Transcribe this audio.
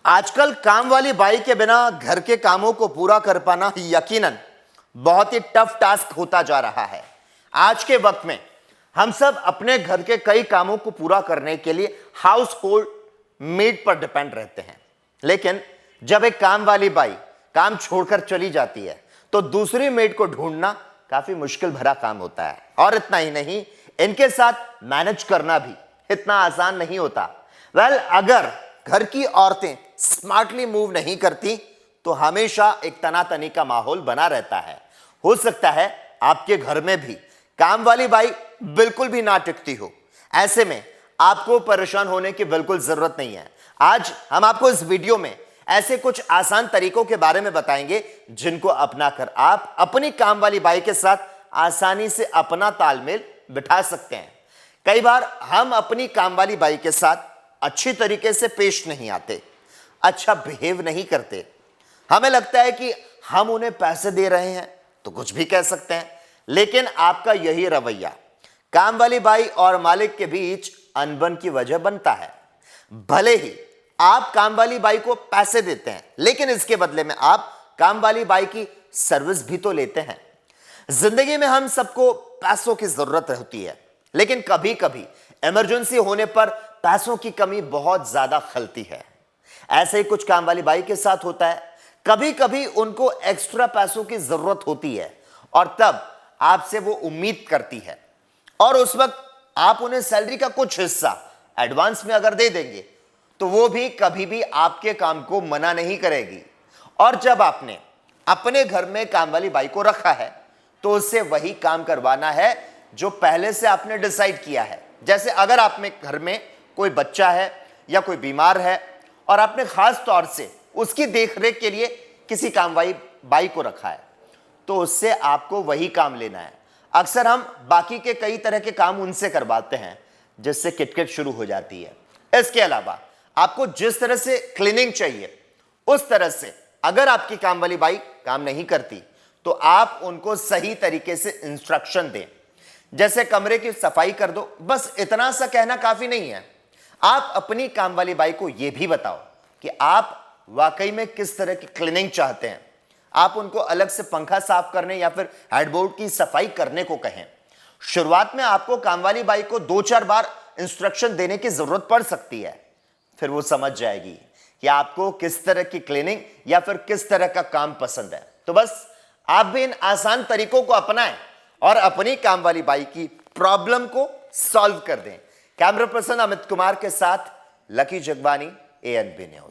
आजकल काम वाली बाई के बिना घर के कामों को पूरा कर पाना यकीनन बहुत ही टफ टास्क होता जा रहा है। आज के वक्त में हम सब अपने घर के कई कामों को पूरा करने के लिए हाउस होल्ड मेड पर डिपेंड रहते हैं, लेकिन जब एक काम वाली बाई काम छोड़कर चली जाती है तो दूसरी मेड को ढूंढना काफी मुश्किल भरा काम होता है। और इतना ही नहीं, इनके साथ मैनेज करना भी इतना आसान नहीं होता। अगर घर की औरतें स्मार्टली मूव नहीं करती तो हमेशा एक तनातनी का माहौल बना रहता है। हो सकता है आपके घर में भी काम वाली बाई बिल्कुल भी ना टिकती हो। ऐसे में आपको परेशान होने की बिल्कुल जरूरत नहीं है। आज हम आपको इस वीडियो में ऐसे कुछ आसान तरीकों के बारे में बताएंगे जिनको अपनाकर आप अपनी काम वाली बाई के साथ आसानी से अपना तालमेल बिठा सकते हैं। कई बार हम अपनी काम वाली बाई के साथ अच्छी तरीके से पेश नहीं आते, अच्छा बिहेव नहीं करते। हमें लगता है कि हम उन्हें पैसे दे रहे हैं तो कुछ भी कह सकते हैं, लेकिन आपका यही रवैया काम वाली बाई और मालिक के बीच अनबन की वजह बनता है। भले ही आप काम वाली बाई को पैसे देते हैं, लेकिन इसके बदले में आप काम वाली बाई की सर्विस भी तो लेते हैं। जिंदगी में हम सबको पैसों की जरूरत होती है, लेकिन कभी कभी इमरजेंसी होने पर पैसों की कमी बहुत ज्यादा खलती है। ऐसे ही कुछ काम वाली बाई के साथ होता है। कभी कभी उनको एक्स्ट्रा पैसों की जरूरत होती है और तब आपसे वो उम्मीद करती है, और उस वक्त आप उन्हें सैलरी का कुछ हिस्सा एडवांस में अगर दे देंगे तो वो भी कभी भी आपके काम को मना नहीं करेगी। और जब आपने अपने घर में काम वाली बाई को रखा है तो उससे वही काम करवाना है जो पहले से आपने डिसाइड किया है। जैसे अगर आप में घर में कोई बच्चा है या कोई बीमार है और आपने खास तौर से उसकी देखरेख के लिए किसी काम वाली बाई को रखा है तो उससे आपको वही काम लेना है। अक्सर हम बाकी के कई तरह के काम उनसे करवाते हैं, जिससे किटकिट शुरू हो जाती है। इसके अलावा आपको जिस तरह से क्लीनिंग चाहिए उस तरह से अगर आपकी काम वाली बाई काम नहीं करती तो आप उनको सही तरीके से इंस्ट्रक्शन दें, जैसे कमरे की सफाई कर दो। बस इतना सा कहना काफी नहीं है। आप अपनी काम वाली बाई को यह भी बताओ कि आप वाकई में किस तरह की क्लीनिंग चाहते हैं। आप उनको अलग से पंखा साफ करने या फिर हेडबोर्ड की सफाई करने को कहें। शुरुआत में आपको काम वाली बाई को 2-4 बार इंस्ट्रक्शन देने की जरूरत पड़ सकती है, फिर वो समझ जाएगी कि आपको किस तरह की क्लीनिंग या फिर किस तरह का काम पसंद है। तो बस आप भी इन आसान तरीकों को अपनाएं और अपनी काम वाली बाई की प्रॉब्लम को सॉल्व कर दें। कैमरा पर्सन अमित कुमार के साथ लकी जगवानी, ANB न्यूज।